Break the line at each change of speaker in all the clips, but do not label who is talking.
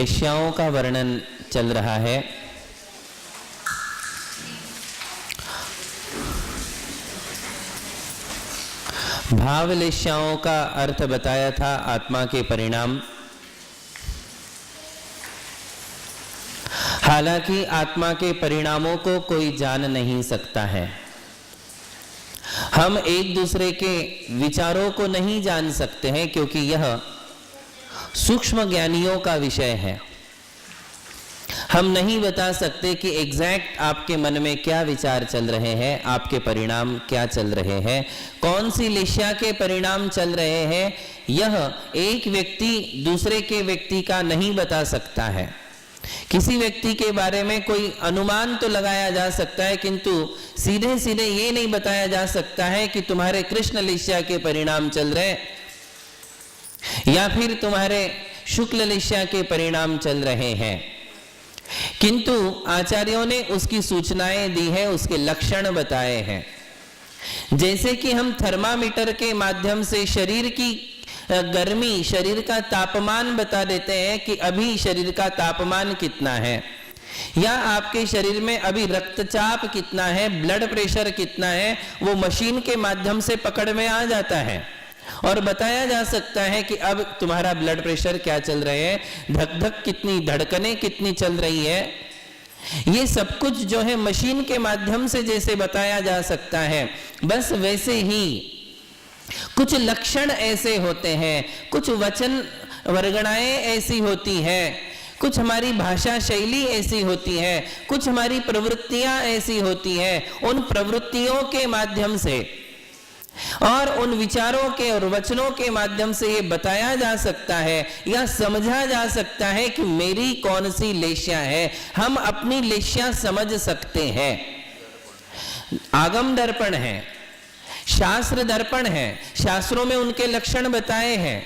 लेश्याओं का वर्णन चल रहा है। भाव लेश्याओं का अर्थ बताया था आत्मा के परिणाम। हालांकि आत्मा के परिणामों को कोई जान नहीं सकता है। हम एक दूसरे के विचारों को नहीं जान सकते हैं क्योंकि यह सूक्ष्म ज्ञानियों का विषय है। हम नहीं बता सकते कि एग्जैक्ट आपके मन में क्या विचार चल रहे हैं, आपके परिणाम क्या चल रहे हैं, कौन सी लेश्या के परिणाम चल रहे हैं। यह एक व्यक्ति दूसरे के व्यक्ति का नहीं बता सकता है। किसी व्यक्ति के बारे में कोई अनुमान तो लगाया जा सकता है, किंतु सीधे सीधे ये नहीं बताया जा सकता है कि तुम्हारे कृष्ण लेश्या के परिणाम चल रहे या फिर तुम्हारे शुक्ल लेश्या के परिणाम चल रहे हैं। किंतु आचार्यों ने उसकी सूचनाएं दी है, उसके लक्षण बताए हैं। जैसे कि हम थर्मामीटर के माध्यम से शरीर की गर्मी, शरीर का तापमान बता देते हैं कि अभी शरीर का तापमान कितना है, या आपके शरीर में अभी रक्तचाप कितना है, ब्लड प्रेशर कितना है, वो मशीन के माध्यम से पकड़ में आ जाता है और बताया जा सकता है कि अब तुम्हारा ब्लड प्रेशर क्या चल रहे हैं, धक धक कितनी, धड़कनें कितनी चल रही है। ये सब कुछ जो है मशीन के माध्यम से जैसे बताया जा सकता है, बस वैसे ही कुछ लक्षण ऐसे होते हैं, कुछ वचन वर्गणाएं ऐसी होती हैं, कुछ हमारी भाषा शैली ऐसी होती है, कुछ हमारी प्रवृत्तियां ऐसी होती हैं। उन प्रवृत्तियों के माध्यम से और उन विचारों के और वचनों के माध्यम से ये बताया जा सकता है या समझा जा सकता है कि मेरी कौन सी लेश्या है। हम अपनी लेश्या समझ सकते हैं। आगम दर्पण है, शास्त्र दर्पण है, शास्त्रों में उनके लक्षण बताए हैं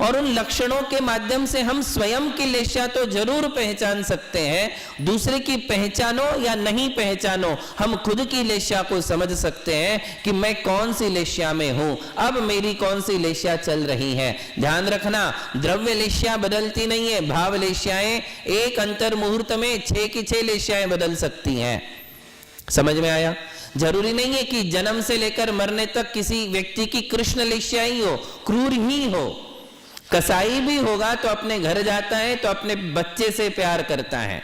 और उन लक्षणों के माध्यम से हम स्वयं की लेश्या तो जरूर पहचान सकते हैं। दूसरे की पहचानो या नहीं पहचानो, हम खुद की लेश्या को समझ सकते हैं कि मैं कौन सी लेश्या में हूं, अब मेरी कौन सी लेश्या चल रही है। ध्यान रखना, द्रव्य लेश्या बदलती नहीं है। भाव लेश्याएं एक अंतर मुहूर्त में 6 की 6 लेश्याएं बदल सकती हैं। समझ में आया? जरूरी नहीं है कि जन्म से लेकर मरने तक किसी व्यक्ति की कृष्ण लेश्या ही हो, क्रूर ही हो। कसाई भी होगा तो अपने घर जाता है तो अपने बच्चे से प्यार करता है।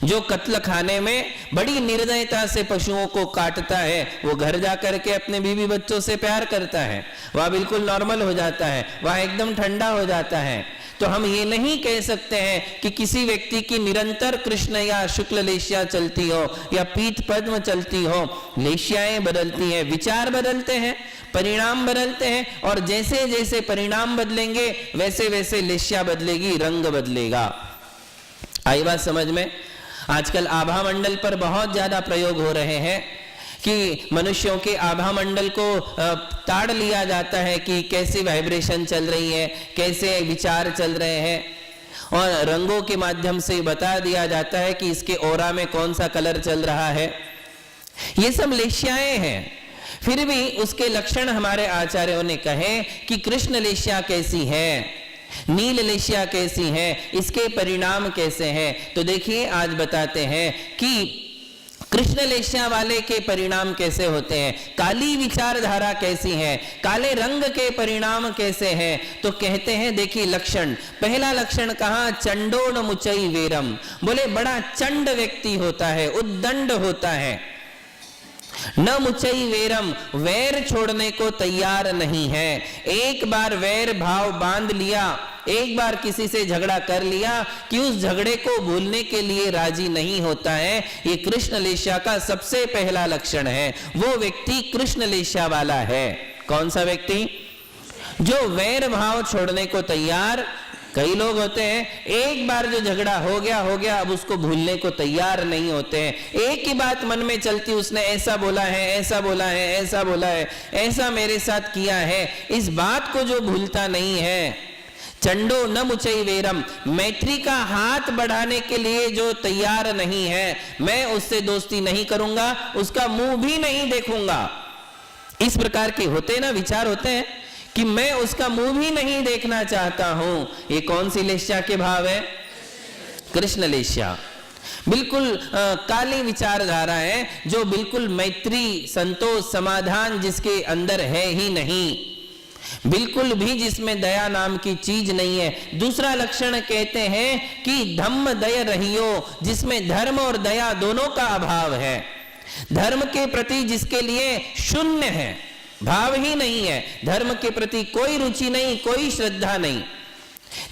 जो कत्ल खाने में बड़ी निर्दयता से पशुओं को काटता है, वो घर जाकर के अपने बीवी बच्चों से प्यार करता है, वह बिल्कुल नॉर्मल हो जाता है, वह एकदम ठंडा हो जाता है। तो हम ये नहीं कह सकते हैं कि किसी व्यक्ति की निरंतर कृष्ण या शुक्ल लेश्या चलती हो या पीठ पद्म चलती हो। लेश्याएं बदलती हैं, विचार बदलते हैं, परिणाम बदलते हैं, और जैसे जैसे परिणाम बदलेंगे वैसे वैसे लेश्या बदलेगी, रंग बदलेगा। आई बात समझ में? आजकल आभा मंडल पर बहुत ज्यादा प्रयोग हो रहे हैं कि मनुष्यों के आभा मंडल को ताड़ लिया जाता है कि कैसी वाइब्रेशन चल रही है, कैसे विचार चल रहे हैं, और रंगों के माध्यम से बता दिया जाता है कि इसके ओरा में कौन सा कलर चल रहा है। ये सब लेश्याएं हैं। फिर भी उसके लक्षण हमारे आचार्यों ने कहे कि कृष्ण लेश्या कैसी है, नील लेश्या कैसी है, इसके परिणाम कैसे हैं। तो देखिए आज बताते हैं कि कृष्ण लेश्या वाले के परिणाम कैसे होते हैं, काली विचारधारा कैसी है, काले रंग के परिणाम कैसे हैं। तो कहते हैं, देखिए लक्षण, पहला लक्षण कहा, चंडोन मुचई वेरम। बोले बड़ा चंड व्यक्ति होता है, उद्दंड होता है। न मुचई वेरम, वैर छोड़ने को तैयार नहीं है। एक बार वैर भाव बांध लिया, एक बार किसी से झगड़ा कर लिया कि उस झगड़े को भूलने के लिए राजी नहीं होता है। ये कृष्ण लेश्या का सबसे पहला लक्षण है। वो व्यक्ति कृष्ण लेश्या वाला है। कौन सा व्यक्ति? जो वैर भाव छोड़ने को तैयार। कई लोग होते हैं, एक बार जो झगड़ा हो गया, अब उसको भूलने को तैयार नहीं होते हैं। एक ही बात मन में चलती, उसने ऐसा बोला है, ऐसा बोला है, ऐसा बोला है, ऐसा मेरे साथ किया है, इस बात को जो भूलता नहीं है। चंडो न मुचई वेरम, मैत्री का हाथ बढ़ाने के लिए जो तैयार नहीं है, मैं उससे दोस्ती नहीं करूंगा, उसका मुंह भी नहीं देखूंगा। इस प्रकार के होते ना विचार होते हैं कि मैं उसका मुंह भी नहीं देखना चाहता हूं। ये कौन सी लेश्या के भाव है? कृष्ण लेस्या बिल्कुल काली विचारधारा है, जो बिल्कुल मैत्री, संतोष, समाधान जिसके अंदर है ही नहीं, बिल्कुल भी जिसमें दया नाम की चीज नहीं है। दूसरा लक्षण कहते हैं कि धम्म दय रहियो, जिसमें धर्म और दया दोनों का अभाव है। धर्म के प्रति जिसके लिए शून्य है, भाव ही नहीं है, धर्म के प्रति कोई रुचि नहीं, कोई श्रद्धा नहीं,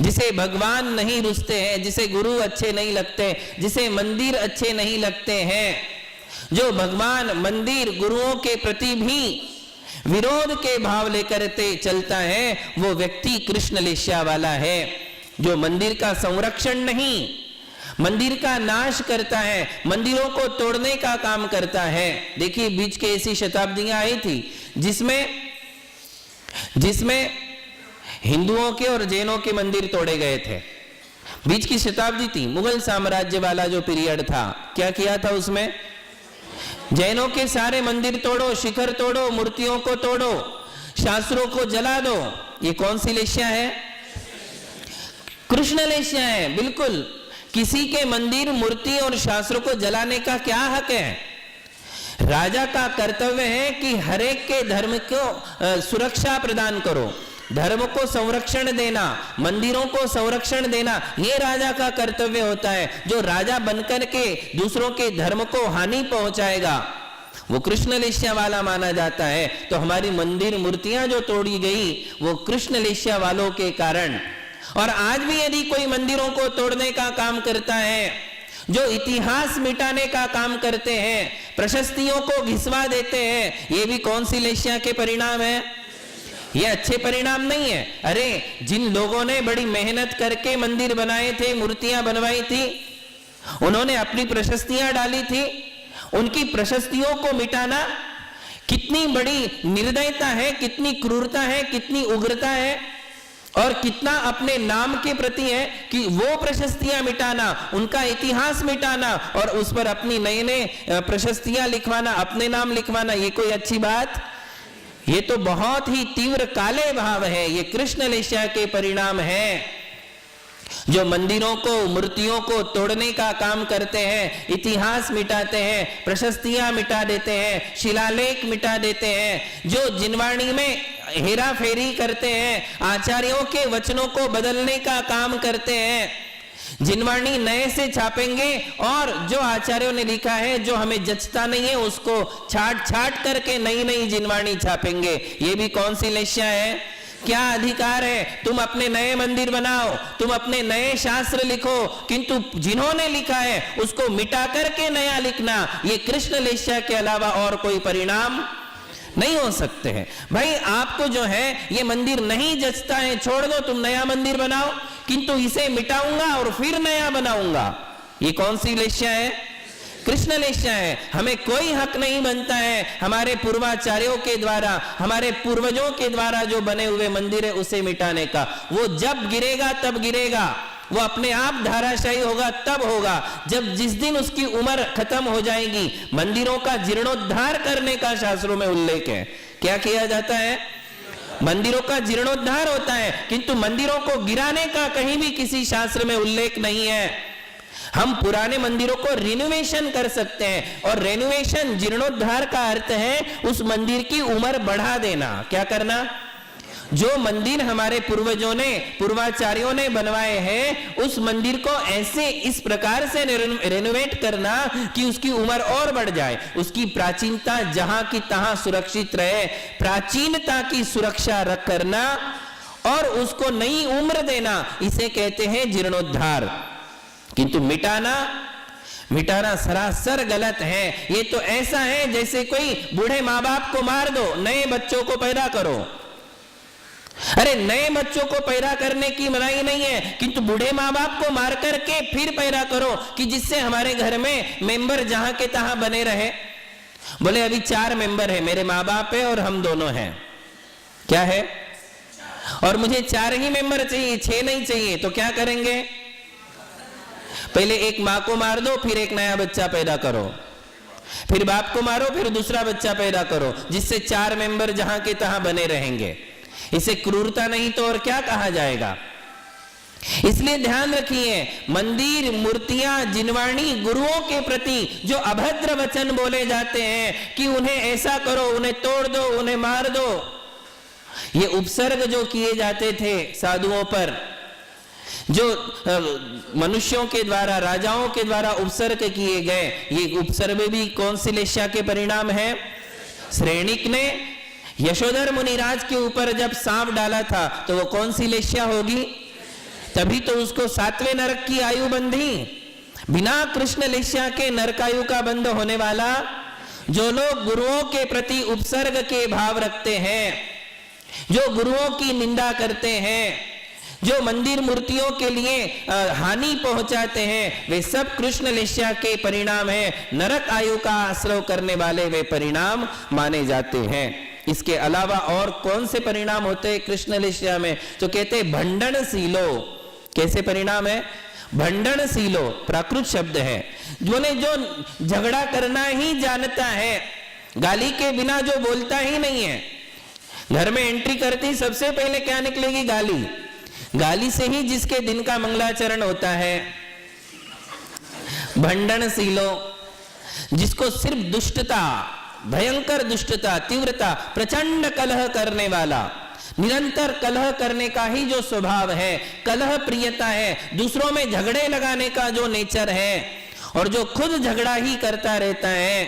जिसे भगवान नहीं रुचते हैं, जिसे गुरु अच्छे नहीं लगते, जिसे मंदिर अच्छे नहीं लगते हैं, जो भगवान, मंदिर, गुरुओं के प्रति भी विरोध के भाव लेकर चलता है, वो व्यक्ति कृष्ण लेस्या वाला है, जो मंदिर का संरक्षण नहीं, मंदिर का नाश करता है, मंदिरों को तोड़ने का काम करता है। देखिए बीच के ऐसी शताब्दियां आई थी जिसमें हिंदुओं के और जैनों के मंदिर तोड़े गए थे। बीच की शताब्दी थी, मुगल साम्राज्य वाला जो पीरियड था, क्या किया था उसमें? जैनों के सारे मंदिर तोड़ो, शिखर तोड़ो, मूर्तियों को तोड़ो, शास्त्रों को जला दो। ये कौन सी लेस्या है? कृष्ण लेस्या है। बिल्कुल, किसी के मंदिर, मूर्ति और शास्त्रों को जलाने का क्या हक है? राजा का कर्तव्य है कि हरेक के धर्म को सुरक्षा प्रदान करो, धर्म को संरक्षण देना, मंदिरों को संरक्षण देना, ये राजा का कर्तव्य होता है। जो राजा बनकर के दूसरों के धर्म को हानि पहुंचाएगा, वो कृष्ण लेस्या वाला माना जाता है। तो हमारी मंदिर, मूर्तियां जो तोड़ी गई, वो कृष्ण लेस्या वालों के कारण। और आज भी यदि कोई मंदिरों को तोड़ने का काम करता है, जो इतिहास मिटाने का काम करते हैं, प्रशस्तियों को घिसवा देते हैं, ये भी कौन सी लेस्या के परिणाम है? ये अच्छे परिणाम नहीं है। अरे जिन लोगों ने बड़ी मेहनत करके मंदिर बनाए थे, मूर्तियां बनवाई थी, उन्होंने अपनी प्रशस्तियां डाली थी, उनकी प्रशस्तियों को मिटाना कितनी बड़ी निर्दयता है, कितनी क्रूरता है, कितनी उग्रता है, और कितना अपने नाम के प्रति है कि वो प्रशस्तियां मिटाना, उनका इतिहास मिटाना और उस पर अपनी नए नए प्रशस्तियां लिखवाना, अपने नाम लिखवाना, ये कोई अच्छी बात? ये तो बहुत ही तीव्र काले भाव है। ये कृष्ण लेस्या के परिणाम है, जो मंदिरों को, मूर्तियों को तोड़ने का काम करते हैं, इतिहास मिटाते हैं, प्रशस्तियां मिटा देते हैं, शिलालेख मिटा देते हैं, जो जिनवाणी में हेरा फेरी करते हैं, आचार्यों के वचनों को बदलने का काम करते हैं, जिनवाणी नए से छापेंगे और जो आचार्यों ने लिखा है, जो हमें जचता नहीं है, उसको छाट छाट करके नई नई जिनवाणी छापेंगे। ये भी कौन सी लेस्या है? क्या अधिकार है? तुम अपने नए मंदिर बनाओ, तुम अपने नए शास्त्र लिखो, किंतु जिन्होंने लिखा है उसको मिटा करके नया लिखना, ये कृष्ण लेस्या के अलावा और कोई परिणाम नहीं हो सकते हैं। भाई आपको जो है ये मंदिर नहीं जचता है, छोड़ दो, तुम नया मंदिर बनाओ, किंतु इसे मिटाऊंगा और फिर नया बनाऊंगा, ये कौन सी लेस्या है? कृष्ण लेस्या है। हमें कोई हक नहीं बनता है हमारे पूर्वाचार्यों के द्वारा, हमारे पूर्वजों के द्वारा जो बने हुए मंदिर है उसे मिटाने का। वो जब गिरेगा तब गिरेगा, वो अपने आप धाराशायी होगा तब होगा, जब जिस दिन उसकी उम्र खत्म हो जाएगी। मंदिरों का जीर्णोद्धार करने का शास्त्रों में उल्लेख है। क्या किया जाता है? मंदिरों का जीर्णोद्धार होता है, किंतु मंदिरों को गिराने का कहीं भी किसी शास्त्र में उल्लेख नहीं है। हम पुराने मंदिरों को रिनोवेशन कर सकते हैं, और रिनोवेशन, जीर्णोद्धार का अर्थ है उस मंदिर की उम्र बढ़ा देना। क्या करना? जो मंदिर हमारे पूर्वजों ने, पूर्वाचार्यों ने बनवाए हैं, उस मंदिर को ऐसे इस प्रकार से रेनोवेट करना कि उसकी उम्र और बढ़ जाए, उसकी प्राचीनता जहां की तहां सुरक्षित रहे, प्राचीनता की सुरक्षा रख करना और उसको नई उम्र देना, इसे कहते हैं जीर्णोद्धार। किंतु मिटाना सरासर गलत है। ये तो ऐसा है जैसे कोई बूढ़े माँ बाप को मार दो, नए बच्चों को पैदा करो। अरे नए बच्चों को पैदा करने की मनाही नहीं है, किंतु बूढ़े माँ बाप को मार करके फिर पैदा करो कि जिससे हमारे घर में मेंबर जहां के तहां बने रहे। बोले अभी 4 मेंबर है, मेरे माँ बाप है और हम दोनों हैं। क्या है? और मुझे 4 ही मेंबर चाहिए, 6 नहीं चाहिए। तो क्या करेंगे? पहले एक माँ को मार दो, फिर एक नया बच्चा पैदा करो, फिर बाप को मारो, फिर दूसरा बच्चा पैदा करो, जिससे 4 मेंबर जहां के तहां बने रहेंगे। इसे क्रूरता नहीं तो और क्या कहा जाएगा? इसलिए ध्यान रखिए, मंदिर, मूर्तियां, जिनवाणी, गुरुओं के प्रति जो अभद्र वचन बोले जाते हैं कि उन्हें ऐसा करो, उन्हें तोड़ दो, उन्हें मार दो, ये उपसर्ग जो किए जाते थे साधुओं पर, जो मनुष्यों के द्वारा, राजाओं के द्वारा उपसर्ग किए गए, ये उपसर्ग भी कौन सी लेस्या के परिणाम है? श्रेणिक ने यशोधर मुनिराज के ऊपर जब सांप डाला था तो वो कौन सी लेस्या होगी? तभी तो उसको 7वें नरक की आयु बंधी। बिना कृष्ण लेस्या के नरकायु का बंध होने वाला। जो लोग गुरुओं के प्रति उपसर्ग के भाव रखते हैं, जो गुरुओं की निंदा करते हैं, जो मंदिर मूर्तियों के लिए हानि पहुंचाते हैं, वे सब कृष्ण लेस्या के परिणाम है। नरक आयु का आश्रय करने वाले वे परिणाम माने जाते हैं। इसके अलावा और कौन से परिणाम होते हैं कृष्ण लेस्या में? तो कहते हैं भंडनशीलो। कैसे परिणाम है? भंडनशीलो प्राकृत शब्द है, बोले जो झगड़ा करना ही जानता है, गाली के बिना जो बोलता ही नहीं है। घर में एंट्री करती सबसे पहले क्या निकलेगी? गाली। गाली से ही जिसके दिन का मंगलाचरण होता है। भंडनशीलो, जिसको सिर्फ दुष्टता, भयंकर दुष्टता, तीव्रता, प्रचंड कलह करने वाला, निरंतर कलह करने का ही जो स्वभाव है, कलह प्रियता है, दूसरों में झगड़े लगाने का जो नेचर है, और जो खुद झगड़ा ही करता रहता है,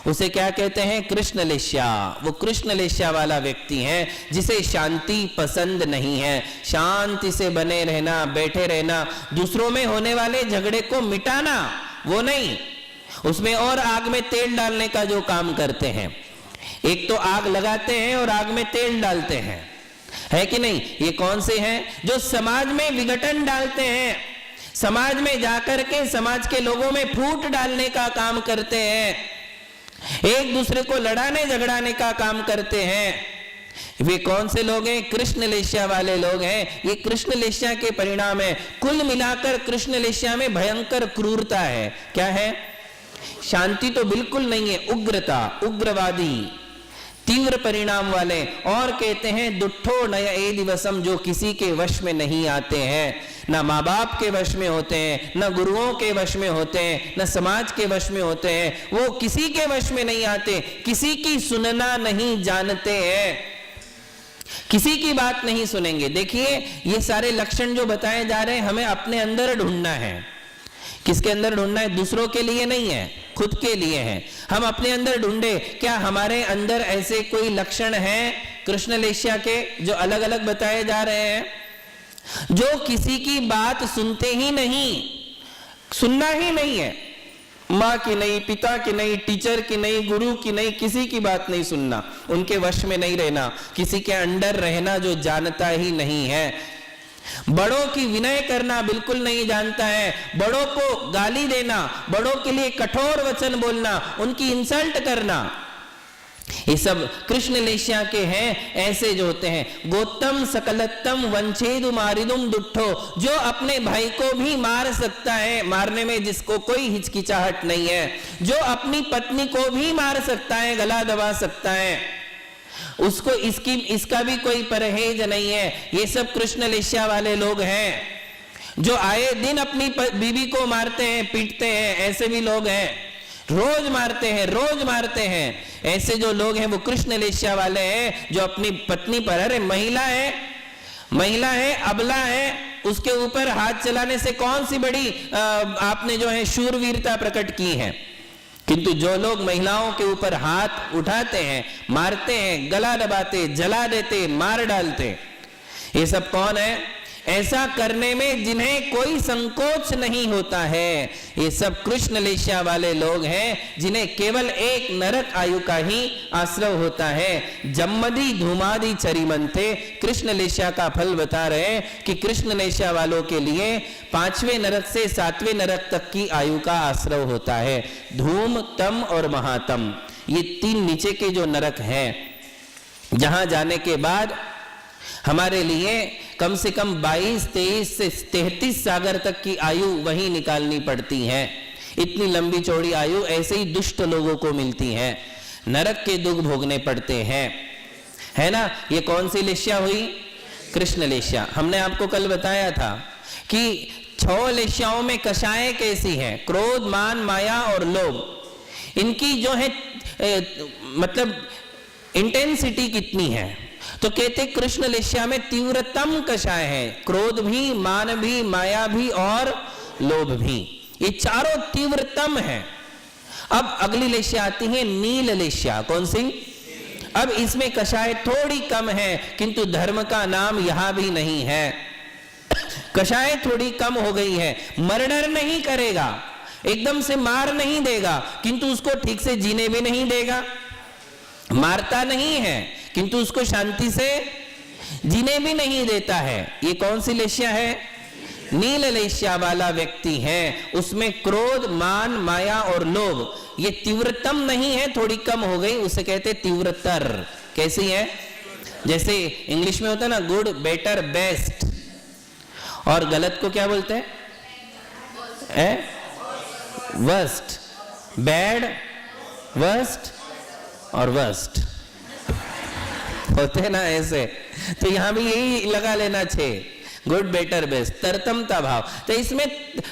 उसे क्या कहते हैं? कृष्ण लेस्या। वो कृष्ण लेस्या वाला व्यक्ति है जिसे शांति पसंद नहीं है। शांति से बने रहना, बैठे रहना, दूसरों में होने वाले झगड़े को मिटाना, वो नहीं, उसमें और आग में तेल डालने का जो काम करते हैं। एक तो आग लगाते हैं और आग में तेल डालते हैं, है कि नहीं? ये कौन से हैं? जो समाज में विघटन डालते हैं, समाज में जाकर के समाज के लोगों में फूट डालने का काम करते हैं, एक दूसरे को लड़ाने झगड़ाने का काम करते हैं। वे कौन से लोग हैं? कृष्ण लेस्या वाले लोग हैं। ये कृष्ण लेस्या के परिणाम है। कुल मिलाकर कृष्ण लेस्या में भयंकर क्रूरता है। क्या है? शांति तो बिल्कुल नहीं है, उग्रता, उग्रवादी, तीव्र परिणाम वाले। और कहते हैं दुष्टो नय ए दिवसम, जो किसी के वश में नहीं आते हैं, ना माँ बाप के वश में होते हैं, न गुरुओं के वश में होते हैं, न समाज के वश में होते हैं, वो किसी के वश में नहीं आते, किसी की सुनना नहीं जानते हैं, किसी की बात नहीं सुनेंगे। देखिए ये सारे लक्षण जो बताए जा रहे हैं हमें अपने अंदर ढूंढना है। किसके अंदर ढूंढना है? दूसरों के लिए नहीं है, खुद के लिए है। हम अपने अंदर ढूंढे, क्या हमारे अंदर ऐसे कोई लक्षण हैं कृष्ण लेस्या के जो अलग अलग बताए जा रहे हैं? जो किसी की बात सुनते ही नहीं, सुनना ही नहीं है, माँ की नहीं, पिता की नहीं, टीचर की नहीं, गुरु की नहीं, किसी की बात नहीं सुनना, उनके वश में नहीं रहना, किसी के अंडर रहना जो जानता ही नहीं है, बड़ों की विनय करना बिल्कुल नहीं जानता है, बड़ों को गाली देना, बड़ों के लिए कठोर वचन बोलना, उनकी इंसल्ट करना, ये सब कृष्ण लेस्या के हैं। ऐसे जो होते हैं गोत्तम सकलत्तम वंचेदु मारिदुम दुट्ठो, जो अपने भाई को भी मार सकता है, मारने में जिसको कोई हिचकिचाहट नहीं है, जो अपनी पत्नी को भी मार सकता है, गला दबा सकता है, उसको इसका भी कोई परहेज नहीं है। ये सब कृष्ण लेस्या वाले लोग हैं। जो आए दिन अपनी बीवी को मारते हैं, पीटते हैं, ऐसे भी लोग हैं, रोज मारते हैं, रोज मारते हैं। ऐसे जो लोग हैं वो कृष्ण लेस्या वाले हैं, जो अपनी पत्नी पर, अरे महिला है, अबला है, उसके ऊपर हाथ चलाने से कौन सी बड़ी आपने जो है शूरवीरता प्रकट की है। किंतु जो लोग महिलाओं के ऊपर हाथ उठाते हैं, मारते हैं, गला दबाते, जला देते, मार डालते, ये सब कौन है? ऐसा करने में जिन्हें कोई संकोच नहीं होता है, ये सब कृष्ण लेस्या वाले लोग हैं, जिन्हें केवल एक नरक आयु का ही आश्रय होता है। जम्मदी धूमादि चरिमंथे, कृष्ण लेस्या का फल बता रहे हैं कि कृष्ण लेस्या वालों के लिए 5वें नरक से 7वें नरक तक की आयु का आश्रय होता है। धूम, तम और महातम, ये 3 नीचे के जो नरक हैं, जहां जाने के बाद हमारे लिए कम से कम 22, 23 से 33 सागर तक की आयु वही निकालनी पड़ती है। इतनी लंबी चौड़ी आयु ऐसे ही दुष्ट लोगों को मिलती है, नरक के दुख भोगने पड़ते हैं, है ना। ये कौन सी लेस्या हुई? कृष्ण लेस्या। हमने आपको कल बताया था कि 6 लेश्याओं में कषाय कैसी है, क्रोध, मान, माया और लोभ, इनकी जो है मतलब इंटेंसिटी कितनी है। तो कहते कृष्ण लेश्या में तीव्रतम कषाय है, क्रोध भी, मान भी, माया भी और लोभ भी, ये चारों तीव्रतम है। अब अगली लेश्या आती है नील लेश्या। कौन सी? अब इसमें कषाय थोड़ी कम है, किंतु धर्म का नाम यहां भी नहीं है। कषाय थोड़ी कम हो गई है, मर्डर नहीं करेगा, एकदम से मार नहीं देगा, किंतु उसको ठीक से जीने भी नहीं देगा। मारता नहीं है किंतु उसको शांति से जीने भी नहीं देता है। ये कौन सी लेश्या है? नील लेश्या वाला व्यक्ति है। उसमें क्रोध, मान, माया और लोभ ये तीव्रतम नहीं है, थोड़ी कम हो गई, उसे कहते तीव्रतर। कैसी है? जैसे इंग्लिश में होता है ना गुड, बेटर, बेस्ट, और गलत को क्या बोलते हैं? वर्स्ट, बैड, वर्स्ट और वर्स्ट होते हैं ना ऐसे। तो यहां भी यही लगा लेना चाहिए, गुड, बेटर, बेस्ट, तरतमता भाव। तो इसमें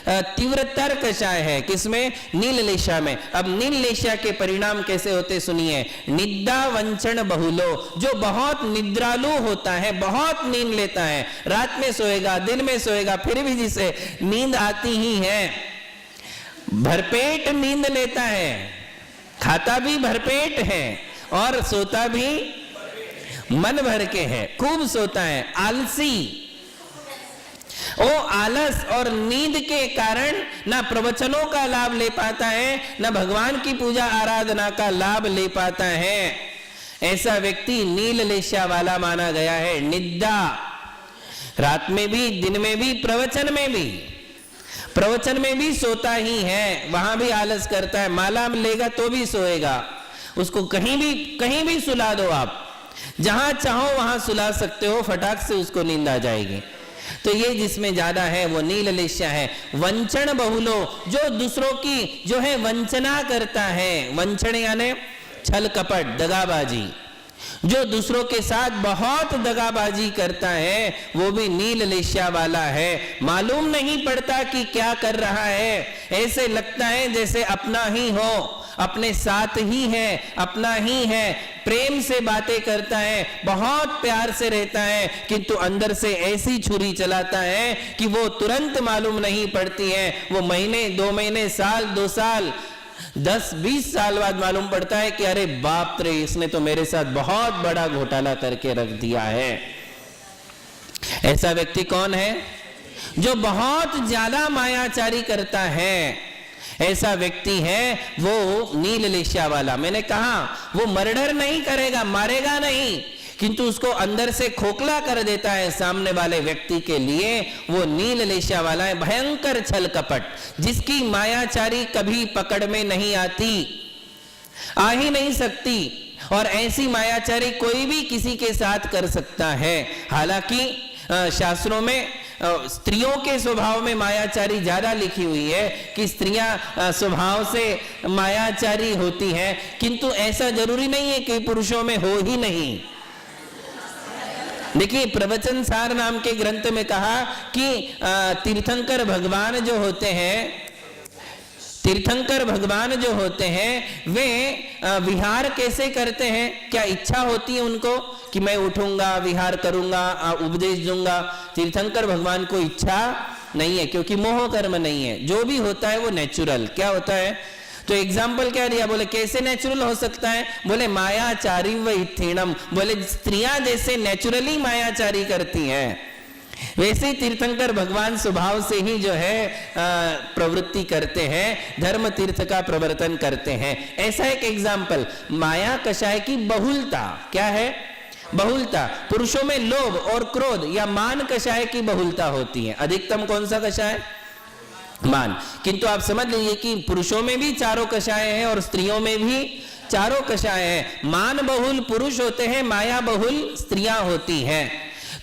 तीव्रतर कषाय है, किसमें? नील लेशा में। अब नील लेशा के परिणाम कैसे होते सुनिए। निद्रा वंचन बहुलो, जो बहुत निद्रालु होता है, बहुत नींद लेता है, रात में सोएगा, दिन में सोएगा, फिर भी जिसे नींद आती ही है, भरपेट नींद लेता है, खाता भी भरपेट है और सोता भी मन भर के है, खूब सोता है, आलसी। वो आलस और नींद के कारण ना प्रवचनों का लाभ ले पाता है, ना भगवान की पूजा आराधना का लाभ ले पाता है। ऐसा व्यक्ति नील लेशा वाला माना गया है। निद्रा, रात में भी, दिन में भी, प्रवचन में भी सोता ही है, वहां भी आलस करता है, माला लेगा तो भी सोएगा, उसको कहीं भी सुला दो आप, जहां चाहो वहां सुला सकते हो, फटाक से उसको नींद आ जाएगी। तो ये जिसमें ज्यादा है वो नील लेशा है। वंचन बहुलो, जो दूसरों की जो है वंचना करता है, वंचन यानी छल कपट, दगाबाजी, जो दूसरों के साथ बहुत दगाबाजी करता है वो भी नील लेशा वाला है। मालूम नहीं पड़ता कि क्या कर रहा है, ऐसे लगता है जैसे अपना ही हो, अपने साथ ही है, अपना ही है, प्रेम से बातें करता है, बहुत प्यार से रहता है, किंतु अंदर से ऐसी छुरी चलाता है कि वो तुरंत मालूम नहीं पड़ती है। वो महीने, 2 महीने, साल, 2 साल, 10-20 साल बाद मालूम पड़ता है कि अरे बाप रे, इसने तो मेरे साथ बहुत बड़ा घोटाला करके रख दिया है। ऐसा व्यक्ति कौन है? जो बहुत ज्यादा मायाचारी करता है, ऐसा व्यक्ति है वो नील लेशा वाला। मैंने कहा वो मर्डर नहीं करेगा, मारेगा नहीं, किंतु उसको अंदर से खोखला कर देता है सामने वाले व्यक्ति के लिए, वो नील लेशा वाला है। भयंकर छल कपट, जिसकी मायाचारी कभी पकड़ में नहीं आती, आ ही नहीं सकती, और ऐसी मायाचारी कोई भी किसी के साथ कर सकता है। हालांकि शास्त्रों में स्त्रियों के स्वभाव में मायाचारी ज्यादा लिखी हुई है कि स्त्रियां स्वभाव से मायाचारी होती हैं, किंतु ऐसा जरूरी नहीं है कि पुरुषों में हो ही नहीं। देखिए, प्रवचन सार नाम के ग्रंथ में कहा कि तीर्थंकर भगवान जो होते हैं, तीर्थंकर भगवान जो होते हैं वे विहार कैसे करते हैं? क्या इच्छा होती है उनको कि मैं उठूंगा, विहार करूंगा, उपदेश दूंगा? तीर्थंकर भगवान को इच्छा नहीं है, क्योंकि मोह कर्म नहीं है। जो भी होता है वो नेचुरल। क्या होता है? तो एग्जाम्पल क्या दिया? बोले कैसे नेचुरल हो सकता है? बोले मायाचारी व इत्थीणम, बोले स्त्रियां जैसे नेचुरली मायाचारी करती हैं वैसे तीर्थंकर भगवान स्वभाव से ही जो है प्रवृत्ति करते हैं, धर्म तीर्थ का प्रवर्तन करते हैं। ऐसा एक एग्जाम्पल, माया कषाय की बहुलता। क्या है? बहुलता। पुरुषों में लोभ और क्रोध या मान कषाय की बहुलता होती है। अधिकतम कौन सा कषाय? मान। किंतु आप समझ लीजिए कि पुरुषों में भी चारों कषाय हैं और स्त्रियों में भी चारों कषाय हैं। मान बहुल पुरुष होते हैं, माया बहुल स्त्रियां होती हैं।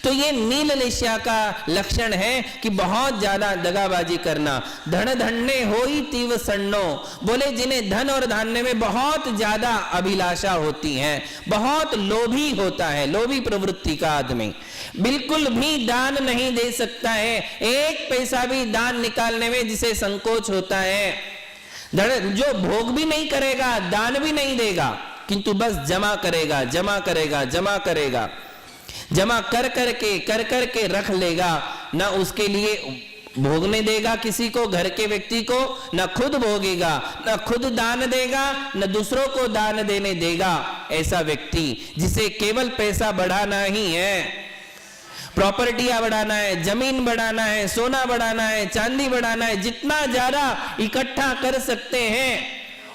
तो ये नील लेश्या का लक्षण है कि बहुत ज्यादा दगाबाजी करना। धन धन्य होई तीव सन्नो, बोले जिन्हें धन और धान्य में बहुत ज्यादा अभिलाषा होती है, बहुत लोभी होता है, लोभी प्रवृत्ति का आदमी बिल्कुल भी दान नहीं दे सकता है, एक पैसा भी दान निकालने में जिसे संकोच होता है, जो भोग भी नहीं करेगा, दान भी नहीं देगा, किंतु बस जमा करेगा, जमा करेगा, जमा करेगा, जमा कर करके रख लेगा, ना उसके लिए भोगने देगा किसी को, घर के व्यक्ति को, ना खुद भोगेगा, ना खुद दान देगा, ना दूसरों को दान देने देगा। ऐसा व्यक्ति जिसे केवल पैसा बढ़ाना ही है, प्रॉपर्टियां बढ़ाना है, जमीन बढ़ाना है, सोना बढ़ाना है, चांदी बढ़ाना है, जितना ज्यादा इकट्ठा कर सकते हैं,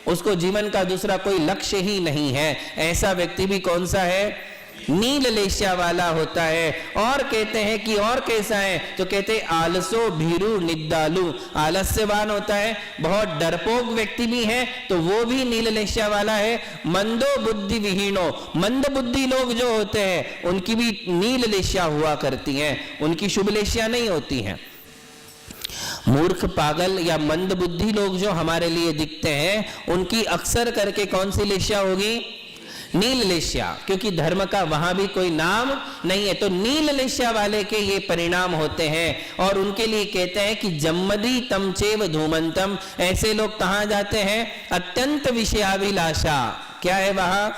उसको जीवन का दूसरा कोई लक्ष्य ही नहीं है, ऐसा व्यक्ति भी कौन सा है? नील लेश्या वाला होता है। और कहते हैं कि और कैसा है, तो कहते आलसो भीरू निद्दालु, आलस्यवान होता है, बहुत डरपोक व्यक्ति भी है, तो वो भी नील लेश्या वाला है। मंदो बुद्धि विहीनो, मंद बुद्धि लोग जो होते हैं उनकी भी नील लेश्या हुआ करती हैं, उनकी शुभ लेश्या नहीं होती हैं। मूर्ख, पागल या मंद बुद्धि लोग जो हमारे लिए दिखते हैं, उनकी अक्सर करके कौन सी लेश्या होगी? नील लेश्या, क्योंकि धर्म का वहां भी कोई नाम नहीं है। तो नील लेश्या वाले के ये परिणाम होते हैं। और उनके लिए कहते हैं कि जम्मदी तमचेव धूमंतम, ऐसे लोग कहां जाते हैं? अत्यंत विषयाभिलाषा, क्या है वहां?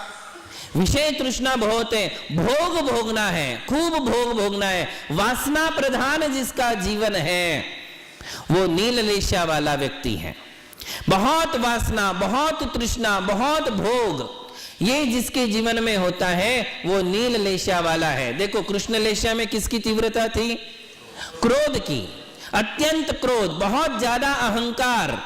विषय तृष्णा बहुत है, भोग भोगना है, खूब भोग भोगना है, वासना प्रधान जिसका जीवन है, वो नील लेश्या वाला व्यक्ति है। बहुत वासना, बहुत तृष्णा, बहुत भोग, ये जिसके जीवन में होता है वो नील लेश्या वाला है। देखो कृष्ण लेश्या में किसकी तीव्रता थी? क्रोध की, अत्यंत क्रोध, बहुत ज्यादा अहंकार,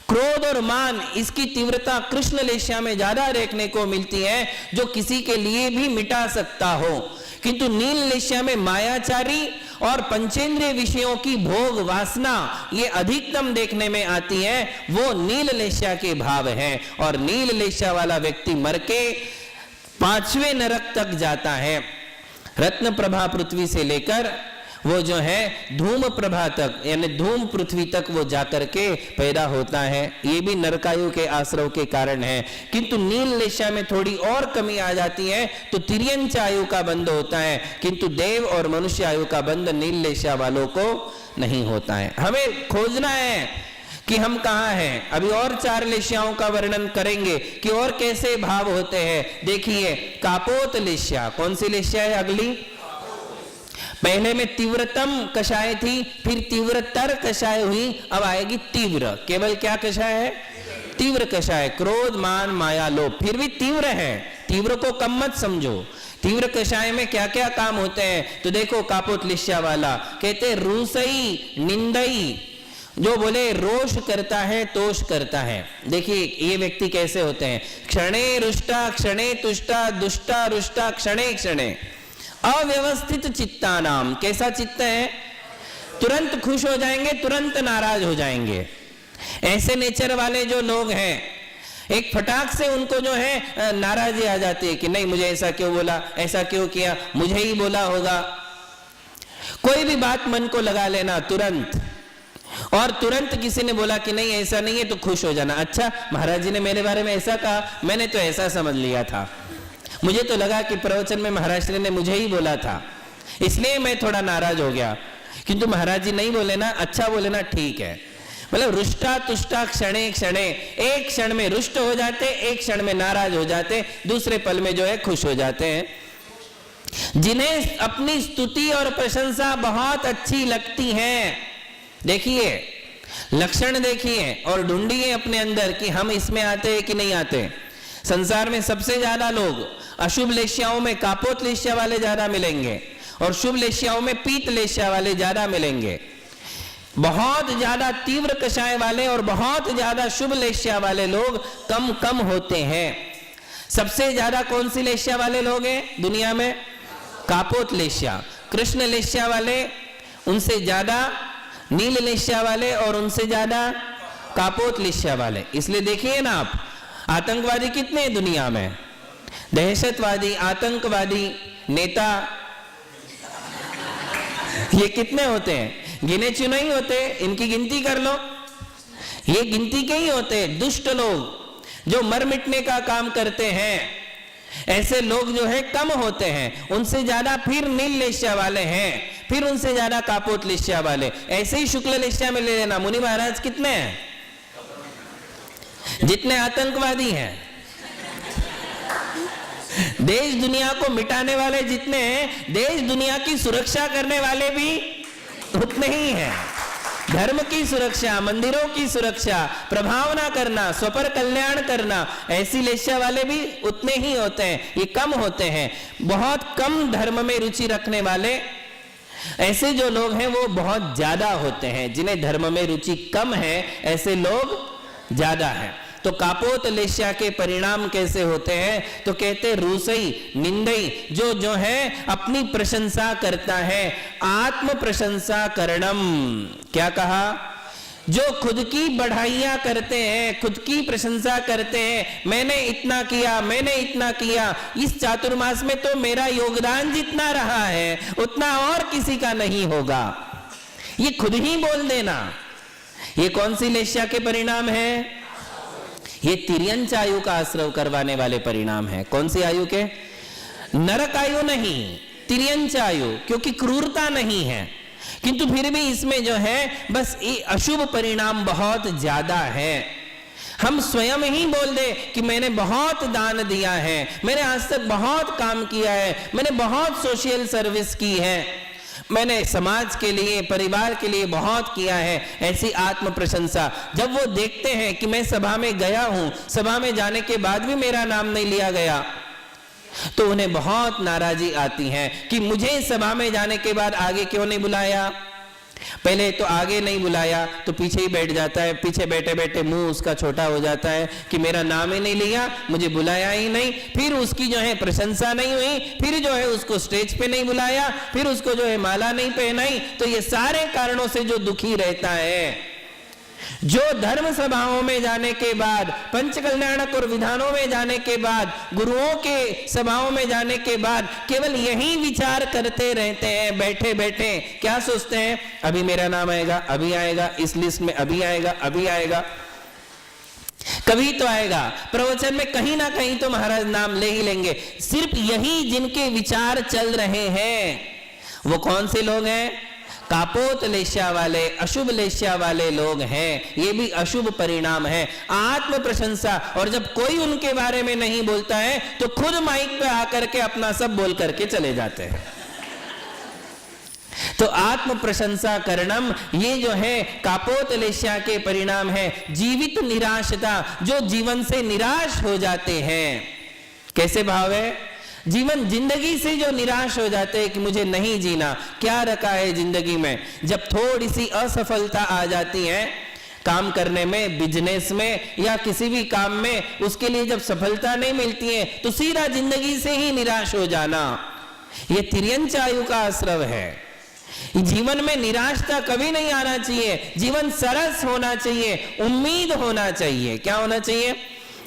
क्रोध और मान, इसकी तीव्रता कृष्ण लेश्या में ज्यादा देखने को मिलती है, जो किसी के लिए भी मिटा सकता हो। किंतु नील लेश्या में मायाचारी और पंचेंद्रिय विषयों की भोग वासना ये अधिकतम देखने में आती है, वो नील लेश्या के भाव है। और नील लेश्या वाला व्यक्ति मर के 5वें नरक तक जाता है। रत्न प्रभा पृथ्वी से लेकर वो जो है धूम प्रभा तक, यानी धूम पृथ्वी तक वो जाकर के पैदा होता है। ये भी नरकायु के आश्रव के कारण है। किंतु नील लेश्या में थोड़ी और कमी आ जाती है, तो तिर्यंच आयु का बंध होता है, किंतु देव और मनुष्य आयु का बंध नील लेश्या वालों को नहीं होता है। हमें खोजना है कि हम कहाँ हैं। अभी और 4 लेश्याओं का वर्णन करेंगे कि और कैसे भाव होते हैं। देखिए कापोत लेश्या, कौन सी लेश्या है अगली? पहले में तीव्रतम कषाय थी, फिर तीव्रतर कषाय हुई, अब आएगी तीव्र। केवल क्या कषाय है? तीव्र कषाय। क्रोध, मान, माया, लोभ, फिर भी तीव्र है, तीव्र को कम मत समझो। तीव्र कषाय में क्या क्या काम होते हैं, तो देखो कापोत लेश्या वाला कहते रूसई निंदई, जो बोले रोष करता है, तोष करता है। देखिए ये व्यक्ति कैसे होते हैं? क्षणे रुष्टा, क्षणे तुष्टा, दुष्टा रुष्टा, क्षणे क्षणे। अव्यवस्थित चित्ता नाम, कैसा चित्त है? तुरंत खुश हो जाएंगे, तुरंत नाराज हो जाएंगे। ऐसे नेचर वाले जो लोग हैं, एक फटाक से उनको जो है नाराजी आ जाती है कि नहीं मुझे ऐसा क्यों बोला, ऐसा क्यों किया, मुझे ही बोला होगा। कोई भी बात मन को लगा लेना तुरंत, और तुरंत किसी ने बोला कि नहीं ऐसा नहीं है तो खुश हो जाना। अच्छा महाराज जी ने मेरे बारे में ऐसा कहा, मैंने तो ऐसा समझ लिया था, मुझे तो लगा कि प्रवचन में महाराज जी ने मुझे ही बोला था, इसलिए मैं थोड़ा नाराज हो गया। किंतु महाराज जी नहीं बोले ना, अच्छा बोले ना, ठीक है। मतलब रुष्टा तुष्टा क्षणे क्षणे, एक क्षण में रुष्ट हो जाते, एक क्षण में नाराज हो जाते, दूसरे पल में जो है खुश हो जाते हैं। जिन्हें अपनी स्तुति और प्रशंसा बहुत अच्छी लगती है, देखिए लक्षण देखिए और ढूंढिए अपने अंदर कि हम इसमें आते हैं कि नहीं आते। संसार में सबसे ज्यादा लोग अशुभ लेश्याओं में कापोत लेश्या वाले ज्यादा मिलेंगे, और शुभ लेश्याओं में पीत लेश्या वाले ज्यादा मिलेंगे। बहुत ज्यादा तीव्र कषाय वाले और बहुत ज्यादा शुभ लेश्या वाले लोग कम कम होते हैं। सबसे ज्यादा कौन सी लेश्या वाले लोग हैं दुनिया में? कापोत लेश्या। कृष्ण लेश्या वाले, उनसे ज्यादा नील लेश्या वाले, और उनसे ज्यादा कापोत लेश्या वाले। इसलिए देखिए ना आप, आतंकवादी कितने हैं दुनिया में? दहशतवादी, आतंकवादी नेता ये कितने होते हैं? गिने चुने ही होते, इनकी गिनती कर लो, ये गिनती के ही होते। दुष्ट लोग जो मर मिटने का काम करते हैं, ऐसे लोग जो है कम होते हैं। उनसे ज्यादा फिर नील लेश्या वाले हैं, फिर उनसे ज्यादा कापोत लेश्या वाले। ऐसे ही शुक्ल लेश्या में ले लेना, मुनि महाराज कितने हैं? जितने आतंकवादी हैं, देश दुनिया को मिटाने वाले जितने हैं, देश दुनिया की सुरक्षा करने वाले भी उतने ही हैं। धर्म की सुरक्षा, मंदिरों की सुरक्षा, प्रभावना करना, स्वपर कल्याण करना, ऐसी लेश्या वाले भी उतने ही होते हैं। ये कम होते हैं। बहुत कम धर्म में रुचि रखने वाले ऐसे जो लोग हैं वो बहुत ज्यादा होते हैं। जिन्हें धर्म में रुचि कम है, ऐसे लोग ज्यादा हैं। तो कापोत लेश्या के परिणाम कैसे होते हैं? तो कहते रूसई निंदई, जो है अपनी प्रशंसा करता है, आत्म प्रशंसा करणम। क्या कहा? जो खुद की बढ़ाइयां करते हैं, खुद की प्रशंसा करते हैं, मैंने इतना किया, मैंने इतना किया, इस चातुर्मास में तो मेरा योगदान जितना रहा है उतना और किसी का नहीं होगा, ये खुद ही बोल देना। ये कौन सी लेश्या के परिणाम है? ये तिर्यंच आयु का आश्रव करवाने वाले परिणाम है। कौन सी आयु के? नरक आयु नहीं, तिर्यंच आयु, क्योंकि क्रूरता नहीं है, किंतु फिर भी इसमें जो है बस ये अशुभ परिणाम बहुत ज्यादा है। हम स्वयं ही बोल दे कि मैंने बहुत दान दिया है, मैंने आज तक बहुत काम किया है, मैंने बहुत सोशल सर्विस की है, मैंने समाज के लिए, परिवार के लिए बहुत किया है, ऐसी आत्म प्रशंसा। जब वो देखते हैं कि मैं सभा में गया हूं, सभा में जाने के बाद भी मेरा नाम नहीं लिया गया, तो उन्हें बहुत नाराजी आती है कि मुझे सभा में जाने के बाद आगे क्यों नहीं बुलाया। पहले तो आगे नहीं बुलाया तो पीछे ही बैठ जाता है, पीछे बैठे बैठे मुंह उसका छोटा हो जाता है कि मेरा नाम ही नहीं लिया, मुझे बुलाया ही नहीं, फिर उसकी जो है प्रशंसा नहीं हुई, फिर जो है उसको स्टेज पे नहीं बुलाया, फिर उसको जो है माला नहीं पहनाई। तो ये सारे कारणों से जो दुखी रहता है, जो धर्म सभाओं में जाने के बाद, पंच कल्याणक और विधानों में जाने के बाद, गुरुओं के सभाओं में जाने के बाद केवल यही विचार करते रहते हैं, बैठे बैठे क्या सोचते हैं? अभी मेरा नाम आएगा, अभी आएगा, इस लिस्ट में अभी आएगा, अभी आएगा, कभी तो आएगा, प्रवचन में कहीं ना कहीं तो महाराज नाम ले ही लेंगे। सिर्फ यही जिनके विचार चल रहे हैं, वो कौन से लोग हैं? कापोत लेश्या वाले, अशुभ लेश्या वाले लोग हैं। ये भी अशुभ परिणाम है, आत्म प्रशंसा। और जब कोई उनके बारे में नहीं बोलता है तो खुद माइक पे आकर के अपना सब बोल करके चले जाते हैं। तो आत्म प्रशंसा करणम, ये जो है कापोत लेश्या के परिणाम है। जीवित निराशता, जो जीवन से निराश हो जाते हैं। कैसे भाव है? जीवन, जिंदगी से जो निराश हो जाते हैं कि मुझे नहीं जीना, क्या रखा है जिंदगी में। जब थोड़ी सी असफलता आ जाती है काम करने में, बिजनेस में या किसी भी काम में, उसके लिए जब सफलता नहीं मिलती है तो सीधा जिंदगी से ही निराश हो जाना, ये तिर्यंच आयु का आश्रव है। जीवन में निराशता कभी नहीं आना चाहिए, जीवन सरस होना चाहिए, उम्मीद होना चाहिए। क्या होना चाहिए?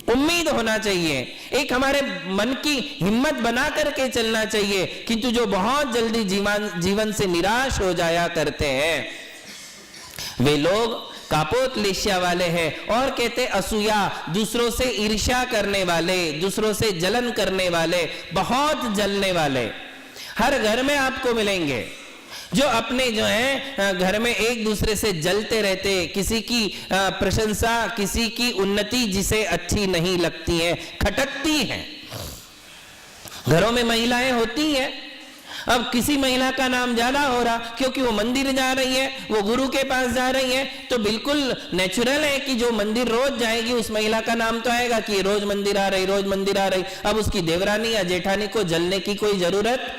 उम्मीद होना चाहिए, एक हमारे मन की हिम्मत बना करके चलना चाहिए। किंतु जो बहुत जल्दी जीवन से निराश हो जाया करते हैं, वे लोग कापोत लेश्या वाले हैं। और कहते असूया, दूसरों से ईर्ष्या करने वाले, दूसरों से जलन करने वाले, बहुत जलने वाले हर घर में आपको मिलेंगे। जो अपने जो है घर में एक दूसरे से जलते रहते, किसी की प्रशंसा, किसी की उन्नति जिसे अच्छी नहीं लगती है, खटकती है। घरों में महिलाएं होती हैं, अब किसी महिला का नाम ज्यादा हो रहा क्योंकि वो मंदिर जा रही है, वो गुरु के पास जा रही है, तो बिल्कुल नेचुरल है कि जो मंदिर रोज जाएगी उस महिला का नाम तो आएगा कि रोज मंदिर आ रही, रोज मंदिर आ रही। अब उसकी देवरानी या जेठानी को जलने की कोई जरूरत